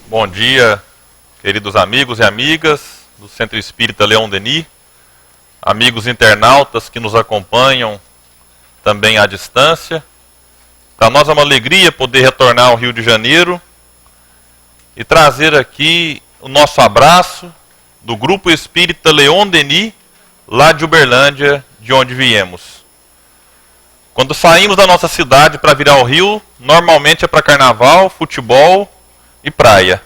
Bom dia, queridos amigos e amigas do Centro Espírita Leon Denis, amigos internautas que nos acompanham também à distância. Para nós é uma alegria poder retornar ao Rio de Janeiro e trazer aqui o nosso abraço do Grupo Espírita Leon Denis, lá de Uberlândia, de onde viemos. Quando saímos da nossa cidade para vir ao Rio, normalmente é para carnaval, futebol e praia.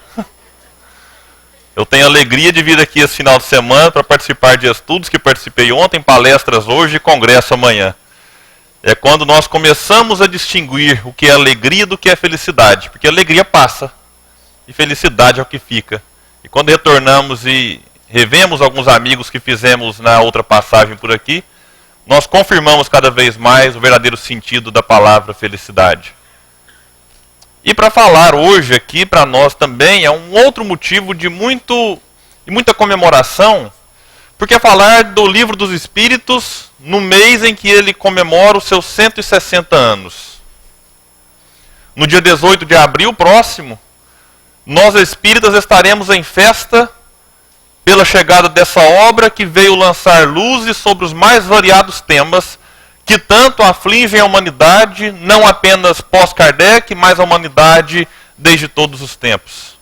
Eu tenho a alegria de vir aqui esse final de semana para participar de estudos que participei ontem, palestras hoje e congresso amanhã. É quando nós começamos a distinguir o que é alegria do que é felicidade, porque alegria passa e felicidade é o que fica. E quando retornamos e revemos alguns amigos que fizemos na outra passagem por aqui, nós confirmamos cada vez mais o verdadeiro sentido da palavra felicidade. E para falar hoje aqui para nós também é um outro motivo de muita comemoração, porque é falar do Livro dos Espíritos no mês em que ele comemora os seus 160 anos. No dia 18 de abril próximo, nós espíritas estaremos em festa pela chegada dessa obra que veio lançar luzes sobre os mais variados temas que tanto afligem a humanidade, não apenas pós-Kardec, mas a humanidade desde todos os tempos.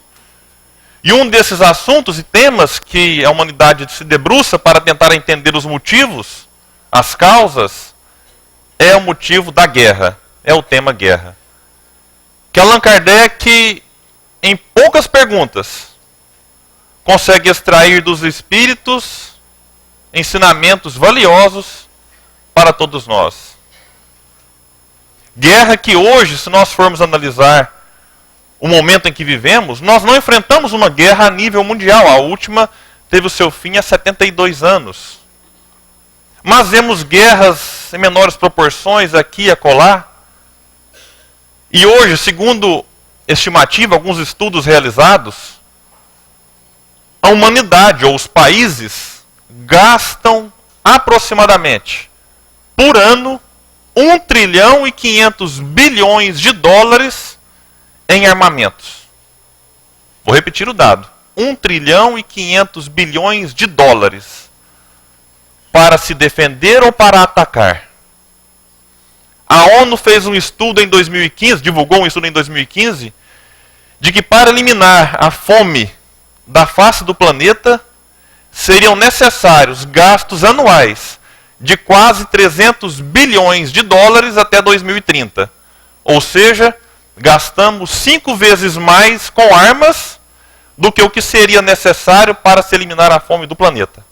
E um desses assuntos e temas que a humanidade se debruça para tentar entender os motivos, as causas, é o motivo da guerra, é o tema guerra. Que Allan Kardec, em poucas perguntas, consegue extrair dos espíritos ensinamentos valiosos para todos nós. Guerra que hoje, se nós formos analisar o momento em que vivemos, nós não enfrentamos uma guerra a nível mundial. A última teve o seu fim há 72 anos. Mas vemos guerras em menores proporções aqui e acolá. E hoje, segundo estimativa, alguns estudos realizados, a humanidade ou os países gastam aproximadamente por ano, 1 trilhão e 500 bilhões de dólares em armamentos. Vou repetir o dado. 1 trilhão e 500 bilhões de dólares para se defender ou para atacar. A ONU fez um estudo em 2015, divulgou um estudo em 2015, de que para eliminar a fome da face do planeta, seriam necessários gastos anuais de quase 300 bilhões de dólares até 2030. Ou seja, gastamos 5 vezes mais com armas do que o que seria necessário para se eliminar a fome do planeta.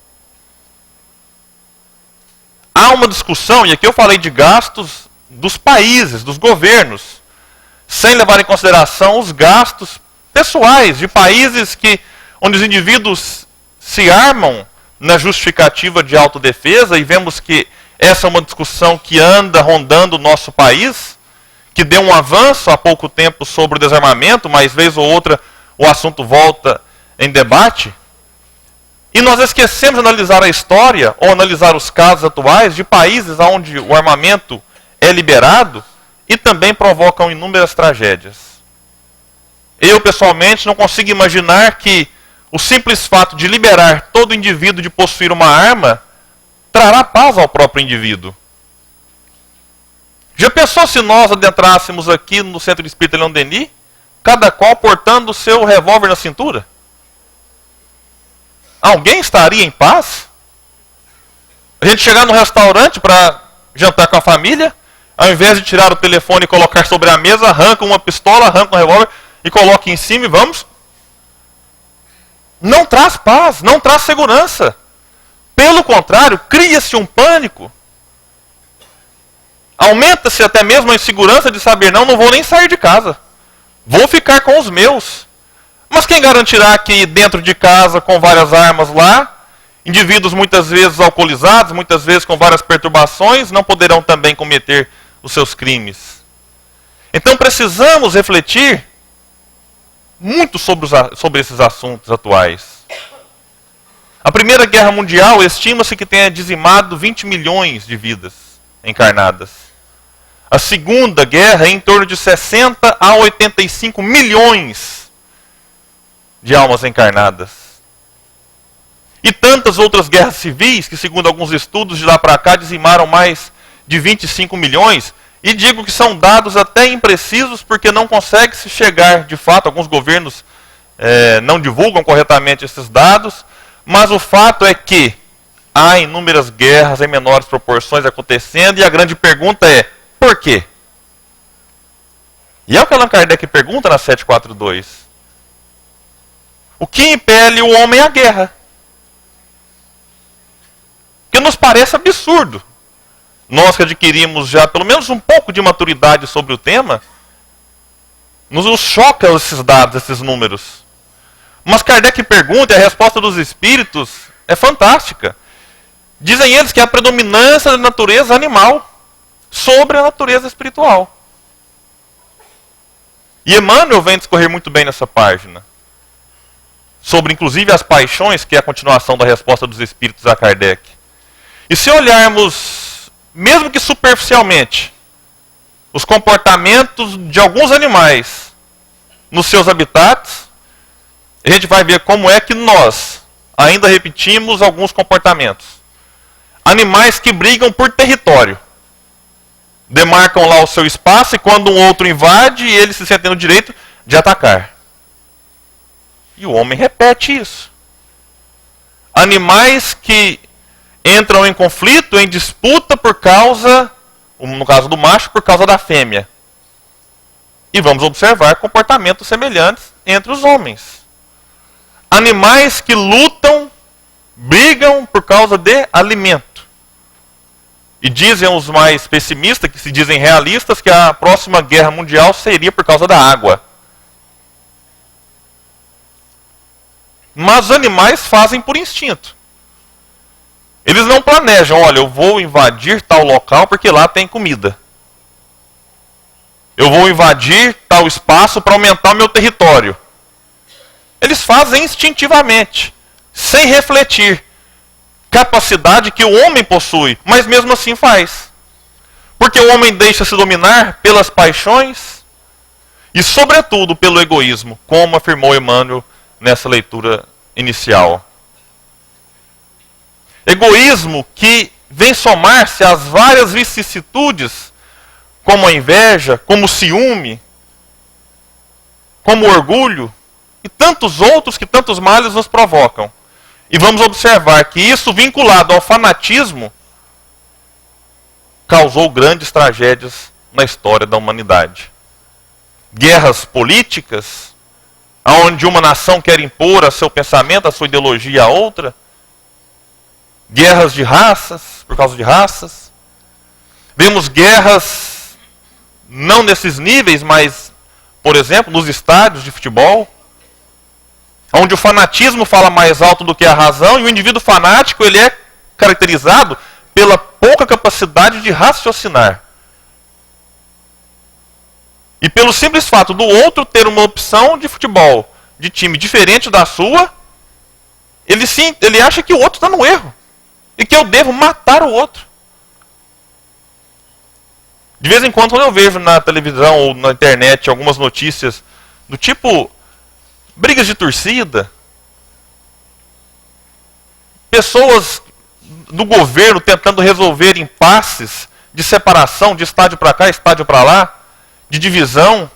Há uma discussão, e aqui eu falei de gastos dos países, dos governos, sem levar em consideração os gastos pessoais de países onde os indivíduos se armam na justificativa de autodefesa, e vemos que essa é uma discussão que anda rondando o nosso país, que deu um avanço há pouco tempo sobre o desarmamento, mas vez ou outra o assunto volta em debate. E nós esquecemos de analisar a história, ou analisar os casos atuais de países onde o armamento é liberado e também provocam inúmeras tragédias. Eu, pessoalmente, não consigo imaginar que o simples fato de liberar todo indivíduo de possuir uma arma trará paz ao próprio indivíduo. Já pensou se nós adentrássemos aqui no Centro Espírita Leon Denis, cada qual portando o seu revólver na cintura? Alguém estaria em paz? A gente chegar no restaurante para jantar com a família, ao invés de tirar o telefone e colocar sobre a mesa, arranca uma pistola, arranca um revólver e coloca em cima e vamos. Não traz paz, não traz segurança. Pelo contrário, cria-se um pânico. Aumenta-se até mesmo a insegurança de saber, não vou nem sair de casa. Vou ficar com os meus. Mas quem garantirá que dentro de casa, com várias armas lá, indivíduos muitas vezes alcoolizados, muitas vezes com várias perturbações, não poderão também cometer os seus crimes? Então precisamos refletir muito sobre esses assuntos atuais. A Primeira Guerra Mundial estima-se que tenha dizimado 20 milhões de vidas encarnadas. A Segunda Guerra em torno de 60 a 85 milhões de almas encarnadas. E tantas outras guerras civis, que segundo alguns estudos de lá para cá dizimaram mais de 25 milhões, e digo que são dados até imprecisos porque não consegue-se chegar, de fato, alguns governos não divulgam corretamente esses dados, mas o fato é que há inúmeras guerras em menores proporções acontecendo, e a grande pergunta é, por quê? E é o que Allan Kardec pergunta na 742. O que impele o homem à guerra? Que nos parece absurdo. Nós que adquirimos já pelo menos um pouco de maturidade sobre o tema, nos choca esses dados, esses números. Mas Kardec pergunta, e a resposta dos espíritos é fantástica. Dizem eles que é a predominância da natureza animal sobre a natureza espiritual. E Emmanuel vem discorrer muito bem nessa página. Sobre inclusive as paixões, que é a continuação da resposta dos espíritos a Kardec. E se olharmos, mesmo que superficialmente, os comportamentos de alguns animais nos seus habitats, a gente vai ver como é que nós ainda repetimos alguns comportamentos. Animais que brigam por território. Demarcam lá o seu espaço e quando um outro invade, eles se sentem no direito de atacar. E o homem repete isso. Animais que entram em conflito, em disputa por causa, no caso do macho, por causa da fêmea. E vamos observar comportamentos semelhantes entre os homens. Animais que lutam, brigam por causa de alimento. E dizem os mais pessimistas, que se dizem realistas, que a próxima guerra mundial seria por causa da água. Mas os animais fazem por instinto. Eles não planejam, olha, eu vou invadir tal local porque lá tem comida. Eu vou invadir tal espaço para aumentar o meu território. Eles fazem instintivamente, sem refletir. Capacidade que o homem possui, mas mesmo assim faz. Porque o homem deixa-se dominar pelas paixões e, sobretudo, pelo egoísmo, como afirmou Emmanuel nessa leitura inicial. Egoísmo que vem somar-se às várias vicissitudes, como a inveja, como o ciúme, como o orgulho, e tantos outros que tantos males nos provocam. E vamos observar que isso, vinculado ao fanatismo, causou grandes tragédias na história da humanidade. Guerras políticas, onde uma nação quer impor a seu pensamento, a sua ideologia a outra. Guerras de raças, por causa de raças. Vemos guerras, não nesses níveis, mas, por exemplo, nos estádios de futebol, onde o fanatismo fala mais alto do que a razão, e o indivíduo fanático ele é caracterizado pela pouca capacidade de raciocinar. E pelo simples fato do outro ter uma opção de futebol, de time diferente da sua, ele acha que o outro está no erro. E que eu devo matar o outro. De vez em quando, quando eu vejo na televisão ou na internet algumas notícias do tipo brigas de torcida, pessoas do governo tentando resolver impasses de separação, de estádio para cá, estádio para lá, de divisão.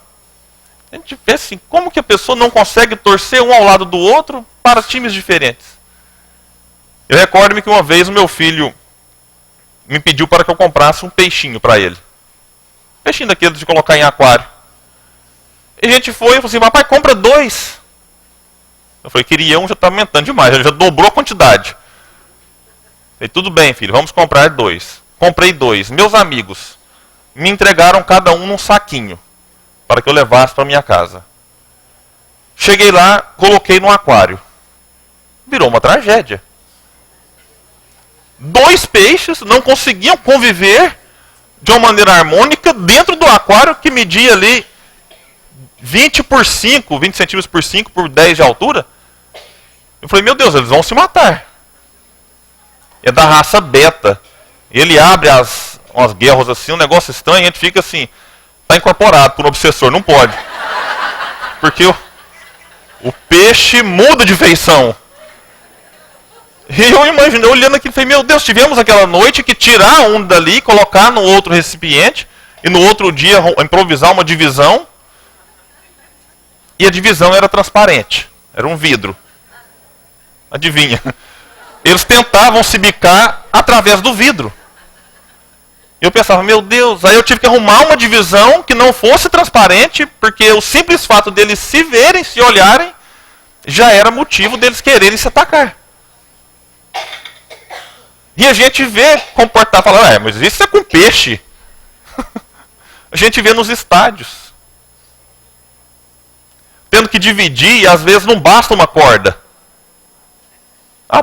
A gente vê assim, como que a pessoa não consegue torcer um ao lado do outro para times diferentes? Eu recordo-me que uma vez o meu filho me pediu para que eu comprasse um peixinho para ele. Peixinho daquele de colocar em aquário. E a gente foi e falou assim, papai, compra 2. Eu falei, queria um, já está aumentando demais, já dobrou a quantidade. Eu falei, tudo bem, filho, vamos comprar 2. Comprei 2. Meus amigos me entregaram cada um num saquinho para que eu levasse para minha casa. Cheguei lá, coloquei no aquário. Virou uma tragédia. 2 peixes não conseguiam conviver de uma maneira harmônica dentro do aquário que media ali 20 centímetros por 5 por 10 de altura. Eu falei, meu Deus, eles vão se matar. É da raça beta. Ele abre umas guerras assim, um negócio estranho, a gente fica assim, está incorporado por um obsessor, não pode. Porque O peixe muda de feição. E eu imaginei, olhando aqui, falei, meu Deus, tivemos aquela noite que tirar um dali, colocar no outro recipiente, e no outro dia improvisar uma divisão. E a divisão era transparente, era um vidro. Adivinha? Eles tentavam se bicar através do vidro. Eu pensava, meu Deus, aí eu tive que arrumar uma divisão que não fosse transparente, porque o simples fato deles se verem, se olharem, já era motivo deles quererem se atacar. E a gente vê comportar, fala, mas isso é com peixe. A gente vê nos estádios. Tendo que dividir, e às vezes não basta uma corda.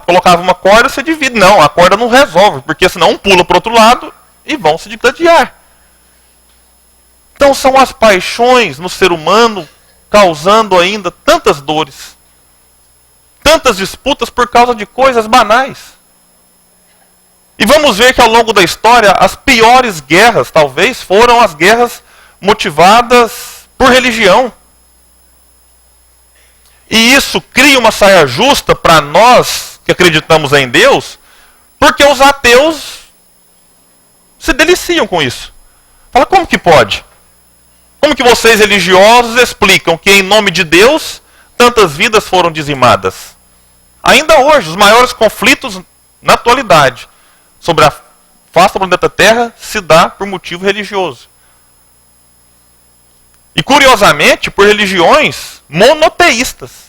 Colocava uma corda, você divide. Não, a corda não resolve, porque senão um pula para o outro lado e vão se digladiar. Então são as paixões no ser humano causando ainda tantas dores. Tantas disputas por causa de coisas banais. E vamos ver que ao longo da história, as piores guerras, talvez, foram as guerras motivadas por religião. E isso cria uma saia justa para nós que acreditamos em Deus, porque os ateus se deliciam com isso. Fala, como que pode? Como que vocês religiosos explicam que em nome de Deus tantas vidas foram dizimadas? Ainda hoje, os maiores conflitos na atualidade sobre a face do planeta Terra se dá por motivo religioso. E curiosamente, por religiões monoteístas.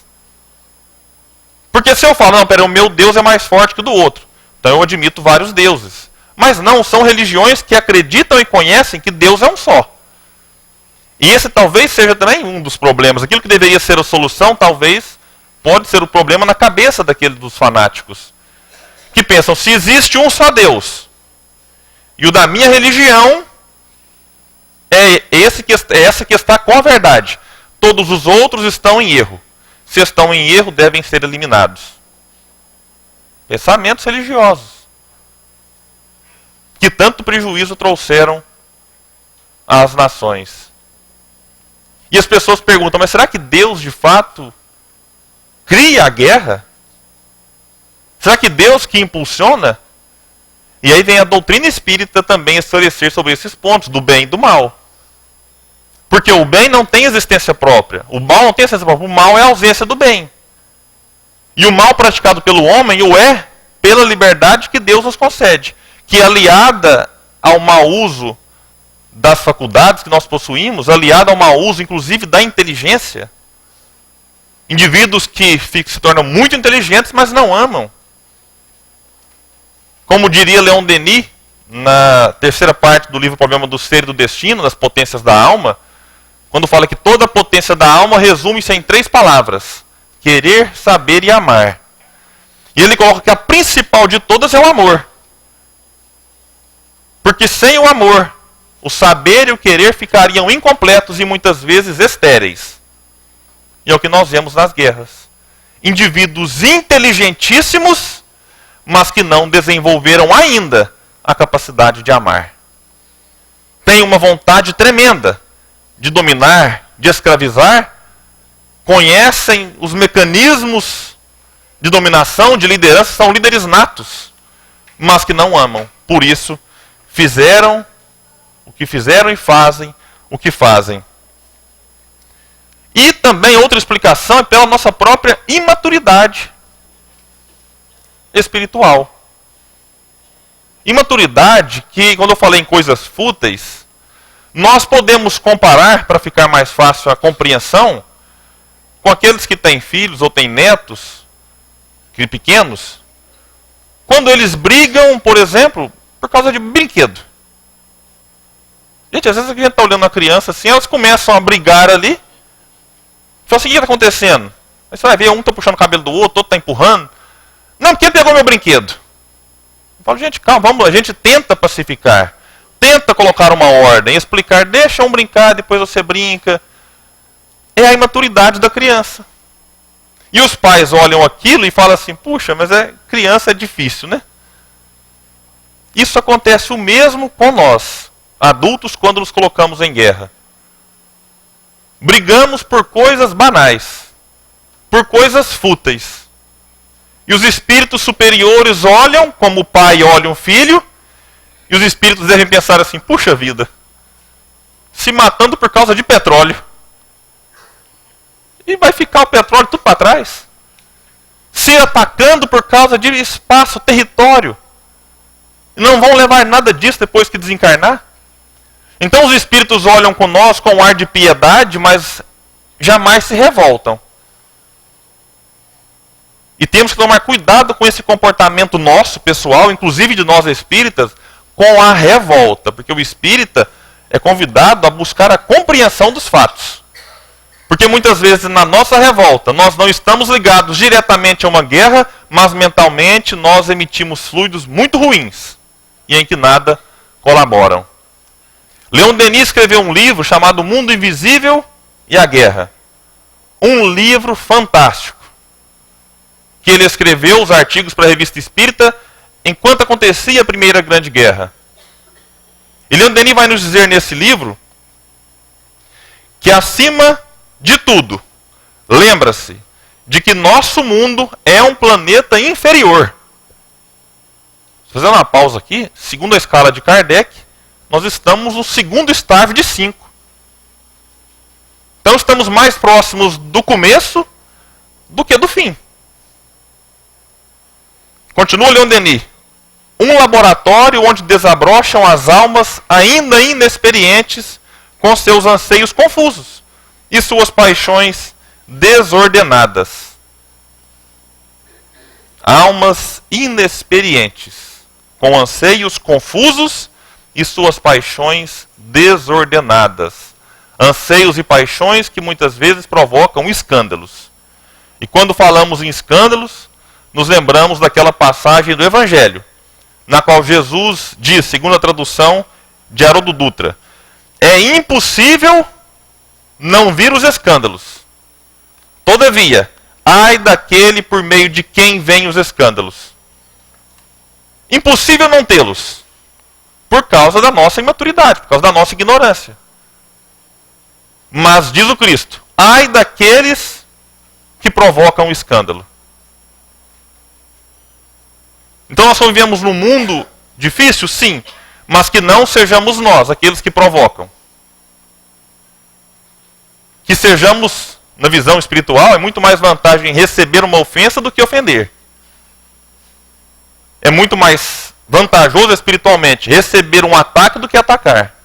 Porque se eu falo, não, peraí, o meu Deus é mais forte que o do outro, então eu admito vários deuses. Mas não, são religiões que acreditam e conhecem que Deus é um só. E esse talvez seja também um dos problemas. Aquilo que deveria ser a solução, talvez, pode ser o problema na cabeça dos fanáticos. Que pensam, se existe um só Deus, e o da minha religião é essa que está com a verdade. Todos os outros estão em erro. Se estão em erro, devem ser eliminados. Pensamentos religiosos. Que tanto prejuízo trouxeram às nações. E as pessoas perguntam, mas será que Deus de fato cria a guerra? Será que Deus que impulsiona? E aí vem a doutrina espírita também esclarecer sobre esses pontos, do bem e do mal. Porque o bem não tem existência própria. O mal não tem existência própria. O mal é a ausência do bem. E o mal praticado pelo homem o é pela liberdade que Deus nos concede. Que aliada ao mau uso das faculdades que nós possuímos, aliada ao mau uso inclusive da inteligência, indivíduos que se tornam muito inteligentes, mas não amam. Como diria Leon Denis, na terceira parte do livro Problema do Ser e do Destino, das potências da alma, quando fala que toda a potência da alma resume-se em 3 palavras: querer, saber e amar. E ele coloca que a principal de todas é o amor. Porque sem o amor, o saber e o querer ficariam incompletos e muitas vezes estéreis. E é o que nós vemos nas guerras. Indivíduos inteligentíssimos, mas que não desenvolveram ainda a capacidade de amar. Têm uma vontade tremenda de dominar, de escravizar, conhecem os mecanismos de dominação, de liderança, são líderes natos, mas que não amam. Por isso, fizeram o que fizeram e fazem o que fazem. E também outra explicação é pela nossa própria imaturidade espiritual. Imaturidade que, quando eu falei em coisas fúteis, nós podemos comparar, para ficar mais fácil a compreensão, com aqueles que têm filhos ou têm netos, que pequenos, quando eles brigam, por exemplo, por causa de brinquedo. Gente, às vezes a gente está olhando a criança assim, elas começam a brigar ali. Fala assim, o que está acontecendo? Aí você vai ver, um está puxando o cabelo do outro está empurrando. Não, porque pegou meu brinquedo. Eu falo, gente, calma, vamos lá. A gente tenta pacificar. Tenta colocar uma ordem, explicar, deixa um brincar, depois você brinca. É a imaturidade da criança. E os pais olham aquilo e falam assim, puxa, mas criança é difícil, né? Isso acontece o mesmo com nós, adultos, quando nos colocamos em guerra. Brigamos por coisas banais. por coisas fúteis. E os espíritos superiores olham como o pai olha um filho, e os espíritos devem pensar assim, puxa vida, se matando por causa de petróleo. E vai ficar o petróleo tudo para trás. Se atacando por causa de espaço, território. Não vão levar nada disso depois que desencarnar. Então os espíritos olham com nós com um ar de piedade, mas jamais se revoltam. E temos que tomar cuidado com esse comportamento nosso, pessoal, inclusive de nós espíritas, com a revolta. Porque o espírita é convidado a buscar a compreensão dos fatos. Porque muitas vezes na nossa revolta, nós não estamos ligados diretamente a uma guerra, mas mentalmente nós emitimos fluidos muito ruins, e em que nada colaboram. Leon Denis escreveu um livro chamado O Mundo Invisível e a Guerra. Um livro fantástico. Que ele escreveu os artigos para a Revista Espírita enquanto acontecia a Primeira Grande Guerra. E Leon Denis vai nos dizer nesse livro que acima de tudo, lembra-se de que nosso mundo é um planeta inferior. Fazendo uma pausa aqui, segundo a escala de Kardec, nós estamos no segundo estágio de 5. Então estamos mais próximos do começo do que do fim. Continua Leon Denis. Um laboratório onde desabrocham as almas ainda inexperientes com seus anseios confusos e suas paixões desordenadas. Almas inexperientes, com anseios confusos e suas paixões desordenadas. Anseios e paixões que muitas vezes provocam escândalos. E quando falamos em escândalos, nos lembramos daquela passagem do Evangelho, na qual Jesus diz, segundo a tradução de Haroldo Dutra, é impossível não vir os escândalos. Todavia, ai daquele por meio de quem vêm os escândalos. Impossível não tê-los, por causa da nossa imaturidade, por causa da nossa ignorância. Mas, diz o Cristo, ai daqueles que provocam o escândalo. Então nós vivemos num mundo difícil, sim, mas que não sejamos nós, aqueles que provocam. Que sejamos, na visão espiritual, é muito mais vantagem receber uma ofensa do que ofender. É muito mais vantajoso espiritualmente receber um ataque do que atacar.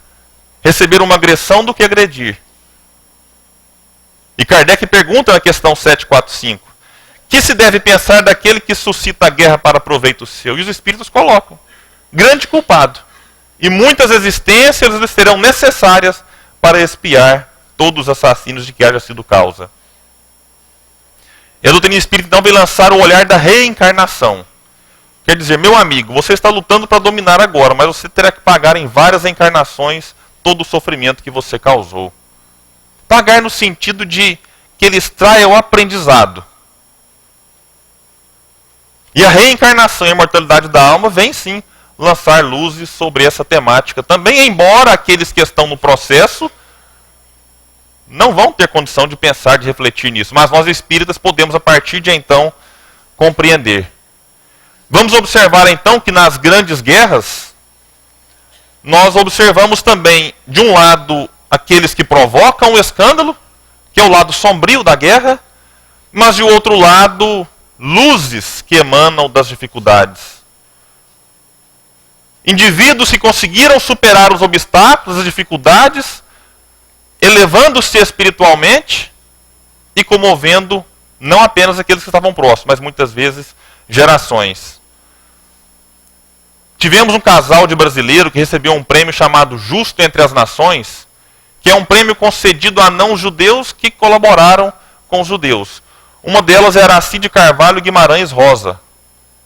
Receber uma agressão do que agredir. E Kardec pergunta na questão 745, que se deve pensar daquele que suscita a guerra para proveito seu? E os espíritos colocam, grande culpado. E muitas existências lhes serão necessárias para expiar todos os assassinos de que haja sido causa. E a doutrina espírita então vem lançar o olhar da reencarnação. Quer dizer, meu amigo, você está lutando para dominar agora, mas você terá que pagar em várias encarnações todo o sofrimento que você causou. Pagar no sentido de que ele extraia o aprendizado. E a reencarnação e a imortalidade da alma vem sim lançar luzes sobre essa temática também, embora aqueles que estão no processo não vão ter condição de pensar, de refletir nisso. Mas nós espíritas podemos a partir de então compreender. Vamos observar então que nas grandes guerras nós observamos também, de um lado, aqueles que provocam o escândalo, que é o lado sombrio da guerra, mas de outro lado, luzes que emanam das dificuldades. Indivíduos que conseguiram superar os obstáculos, as dificuldades, elevando-se espiritualmente e comovendo não apenas aqueles que estavam próximos, mas muitas vezes gerações. Tivemos um casal de brasileiro que recebeu um prêmio chamado Justo entre as Nações, que é um prêmio concedido a não-judeus que colaboraram com os judeus. Uma delas era a Cide Carvalho Guimarães Rosa,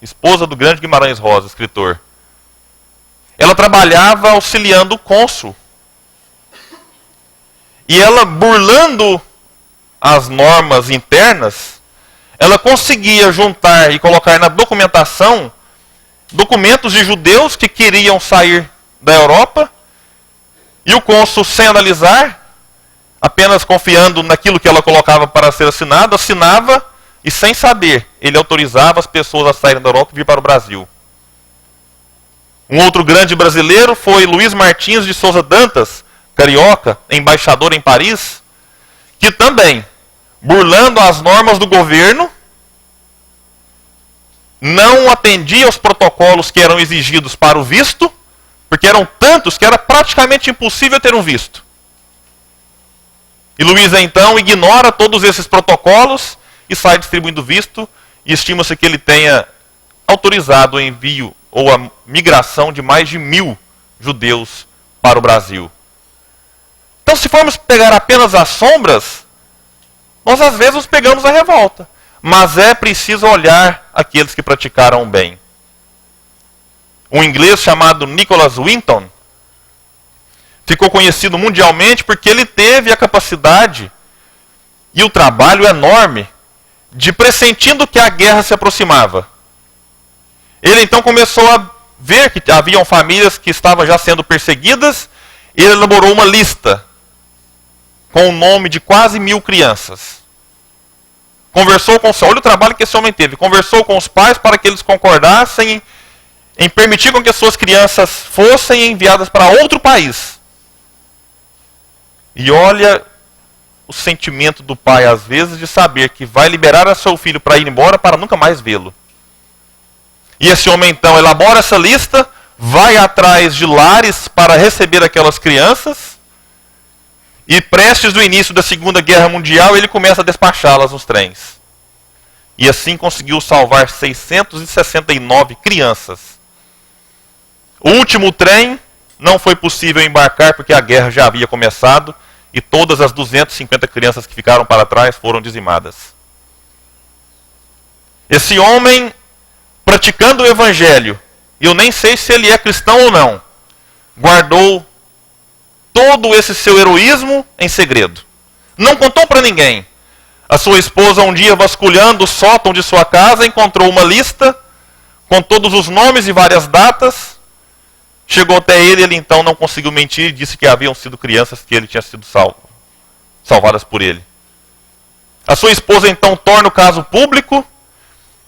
esposa do grande Guimarães Rosa, escritor. Ela trabalhava auxiliando o cônsul. E ela, burlando as normas internas, ela conseguia juntar e colocar na documentação documentos de judeus que queriam sair da Europa, e o cônsul, sem analisar, apenas confiando naquilo que ela colocava para ser assinado, assinava e sem saber, ele autorizava as pessoas a saírem da Europa e vir para o Brasil. Um outro grande brasileiro foi Luiz Martins de Souza Dantas, carioca, embaixador em Paris, que também, burlando as normas do governo, não atendia aos protocolos que eram exigidos para o visto, porque eram tantos que era praticamente impossível ter um visto. E Luiz, então, ignora todos esses protocolos e sai distribuindo visto, e estima-se que ele tenha autorizado o envio ou a migração de mais de 1.000 judeus para o Brasil. Então, se formos pegar apenas as sombras, nós às vezes nos pegamos a revolta. Mas é preciso olhar aqueles que praticaram o bem. Um inglês chamado Nicholas Winton ficou conhecido mundialmente porque ele teve a capacidade e o trabalho enorme de, pressentindo que a guerra se aproximava, ele então começou a ver que haviam famílias que estavam já sendo perseguidas, e ele elaborou uma lista com o nome de quase 1.000 crianças. Conversou com olha o trabalho que esse homem teve. Conversou com os pais para que eles concordassem em permitir com que as suas crianças fossem enviadas para outro país. E olha o sentimento do pai, às vezes, de saber que vai liberar a seu filho para ir embora para nunca mais vê-lo. E esse homem, então, elabora essa lista, vai atrás de lares para receber aquelas crianças, e prestes do início da Segunda Guerra Mundial, ele começa a despachá-las nos trens. E assim conseguiu salvar 669 crianças. O último trem não foi possível embarcar porque a guerra já havia começado e todas as 250 crianças que ficaram para trás foram dizimadas. Esse homem, praticando o evangelho, e eu nem sei se ele é cristão ou não, guardou todo esse seu heroísmo em segredo. Não contou para ninguém. A sua esposa, um dia vasculhando o sótão de sua casa, encontrou uma lista com todos os nomes e várias datas. Chegou até ele, ele então não conseguiu mentir e disse que haviam sido crianças que ele tinha sido salvadas por ele. A sua esposa então torna o caso público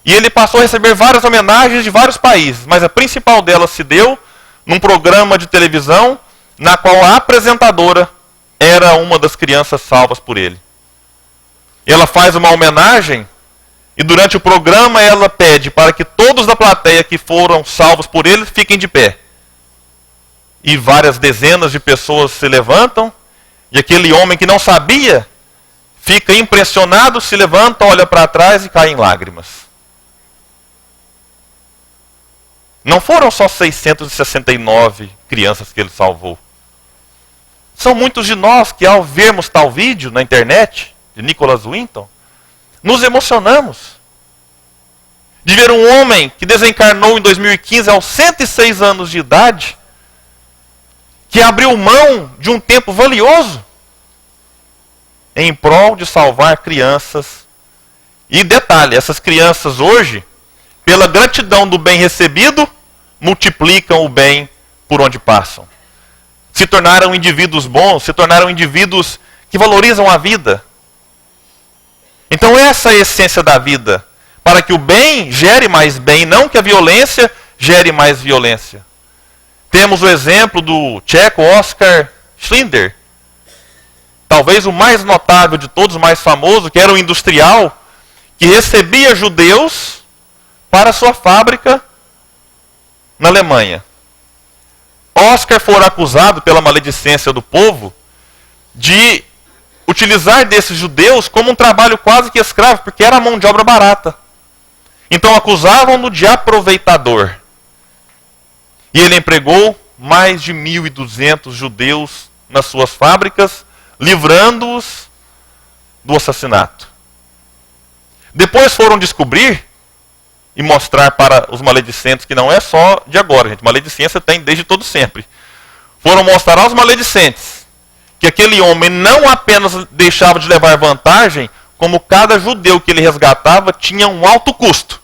e ele passou a receber várias homenagens de vários países, mas a principal delas se deu num programa de televisão na qual a apresentadora era uma das crianças salvas por ele. Ela faz uma homenagem e durante o programa ela pede para que todos da plateia que foram salvos por ele fiquem de pé. E várias dezenas de pessoas se levantam e aquele homem que não sabia fica impressionado, se levanta, olha para trás e cai em lágrimas. Não foram só 669 crianças que ele salvou. São muitos de nós que, ao vermos tal vídeo na internet, de Nicholas Winton, nos emocionamos. De ver um homem que desencarnou em 2015 aos 106 anos de idade, que abriu mão de um tempo valioso em prol de salvar crianças. E detalhe, essas crianças hoje, pela gratidão do bem recebido, multiplicam o bem por onde passam. Se tornaram indivíduos bons, se tornaram indivíduos que valorizam a vida. Então essa é a essência da vida, para que o bem gere mais bem, não que a violência gere mais violência. Temos o exemplo do tcheco Oskar Schindler, talvez o mais notável de todos, o mais famoso, que era um industrial que recebia judeus para sua fábrica na Alemanha. Oskar foi acusado pela maledicência do povo de utilizar desses judeus como um trabalho quase que escravo, porque era mão de obra barata. Então acusavam-no de aproveitador. E ele empregou mais de 1.200 judeus nas suas fábricas, livrando-os do assassinato. Depois foram descobrir e mostrar para os maledicentes que não é só de agora, gente. Maledicência tem desde todo sempre. Foram mostrar aos maledicentes que aquele homem não apenas deixava de levar vantagem, como cada judeu que ele resgatava tinha um alto custo.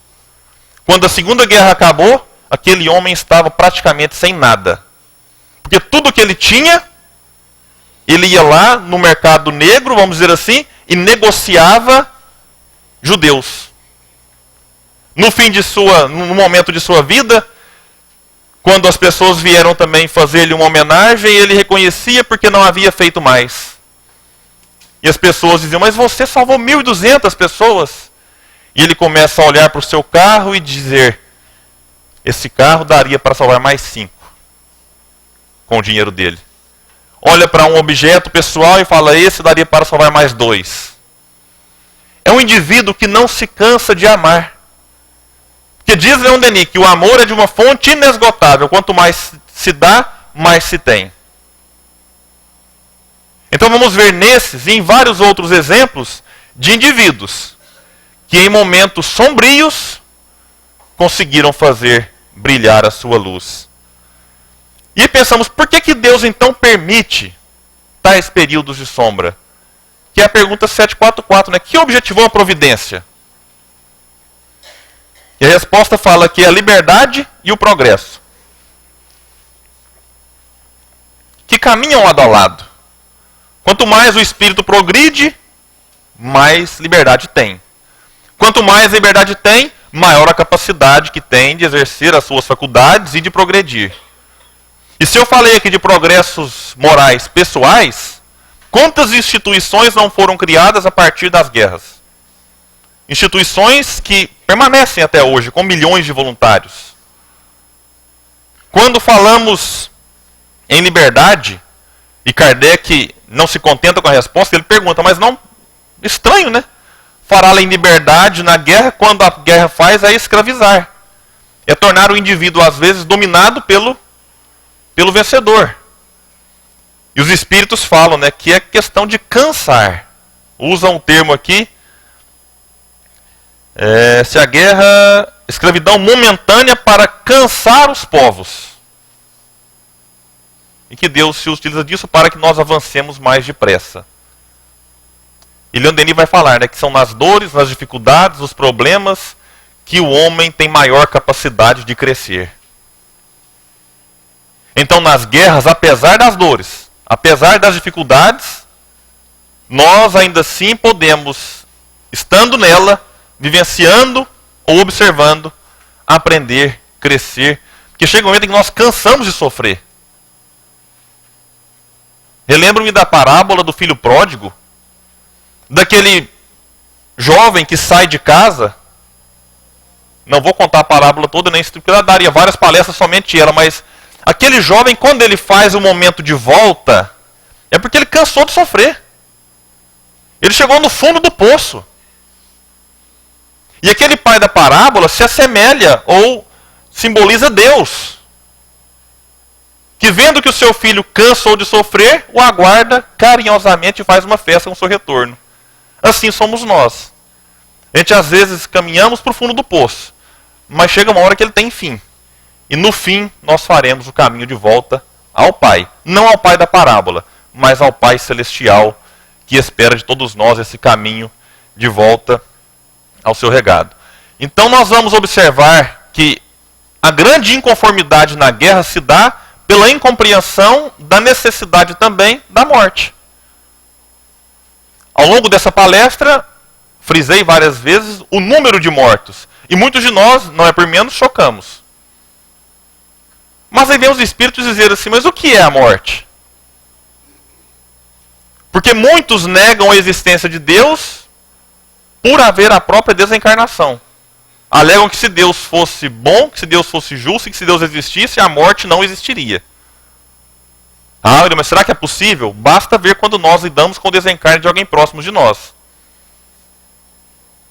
Quando a Segunda Guerra acabou, aquele homem estava praticamente sem nada. Porque tudo que ele tinha, ele ia lá no mercado negro, vamos dizer assim, e negociava judeus. No momento de sua vida, quando as pessoas vieram também fazer-lhe uma homenagem, ele reconhecia porque não havia feito mais. E as pessoas diziam, mas você salvou 1.200 pessoas. E ele começa a olhar para o seu carro e dizer, esse carro daria para salvar mais 5 com o dinheiro dele. Olha para um objeto pessoal e fala, esse daria para salvar mais 2. É um indivíduo que não se cansa de amar. Porque diz Leon Denis que o amor é de uma fonte inesgotável. Quanto mais se dá, mais se tem. Então vamos ver nesses e em vários outros exemplos de indivíduos que em momentos sombrios conseguiram fazer brilhar a sua luz. E pensamos, por que Deus então permite tais períodos de sombra? Que é a pergunta 744, né? Que objetivou a providência? E a resposta fala que é a liberdade e o progresso, que caminham lado a lado. Quanto mais o espírito progride, mais liberdade tem. Quanto mais liberdade tem, maior a capacidade que tem de exercer as suas faculdades e de progredir. E se eu falei aqui de progressos morais pessoais, quantas instituições não foram criadas a partir das guerras? Instituições que permanecem até hoje, com milhões de voluntários. Quando falamos em liberdade, e Kardec não se contenta com a resposta, ele pergunta, mas não, estranho, né? Falar em liberdade na guerra, quando a guerra faz, é escravizar. É tornar o indivíduo, às vezes, dominado pelo vencedor. E os espíritos falam, né, que é questão de cansar. Usam um termo aqui, se a guerra, escravidão momentânea para cansar os povos. E que Deus se utiliza disso para que nós avancemos mais depressa. E Leon Denis vai falar, né, que são nas dores, nas dificuldades, nos problemas, que o homem tem maior capacidade de crescer. Então, nas guerras, apesar das dores, apesar das dificuldades, nós ainda assim podemos, estando nela, vivenciando ou observando, aprender, crescer. Porque chega um momento em que nós cansamos de sofrer. Relembro-me da parábola do filho pródigo, daquele jovem que sai de casa. Não vou contar a parábola toda, nem porque ela daria várias palestras somente ela, mas aquele jovem, quando ele faz o momento de volta, é porque ele cansou de sofrer. Ele chegou no fundo do poço. E aquele pai da parábola se assemelha ou simboliza Deus, que vendo que o seu filho cansou de sofrer, o aguarda carinhosamente e faz uma festa com o seu retorno. Assim somos nós. A gente às vezes caminhamos para o fundo do poço, mas chega uma hora que ele tem fim. E no fim nós faremos o caminho de volta ao Pai. Não ao Pai da parábola, mas ao Pai celestial, que espera de todos nós esse caminho de volta ao seu regado. Então nós vamos observar que a grande inconformidade na guerra se dá pela incompreensão da necessidade também da morte. Ao longo dessa palestra, frisei várias vezes o número de mortos. E muitos de nós, não é por menos, chocamos. Mas aí vem os espíritos dizer assim, mas o que é a morte? Porque muitos negam a existência de Deus por haver a própria desencarnação. Alegam que se Deus fosse bom, que se Deus fosse justo, que se Deus existisse, a morte não existiria. Ah, mas será que é possível? Basta ver quando nós lidamos com o desencarne de alguém próximo de nós.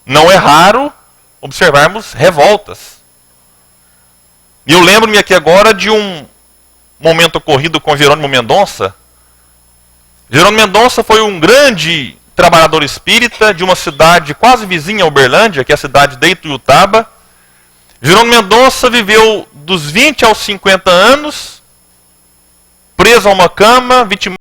Não é raro observarmos revoltas. E eu lembro-me aqui agora de um momento ocorrido com Jerônimo Mendonça. Jerônimo Mendonça foi um grande trabalhador espírita de uma cidade quase vizinha a Uberlândia, que é a cidade de Ituiutaba. Jerônimo Mendonça viveu dos 20 aos 50 anos, preso a uma cama, vitimado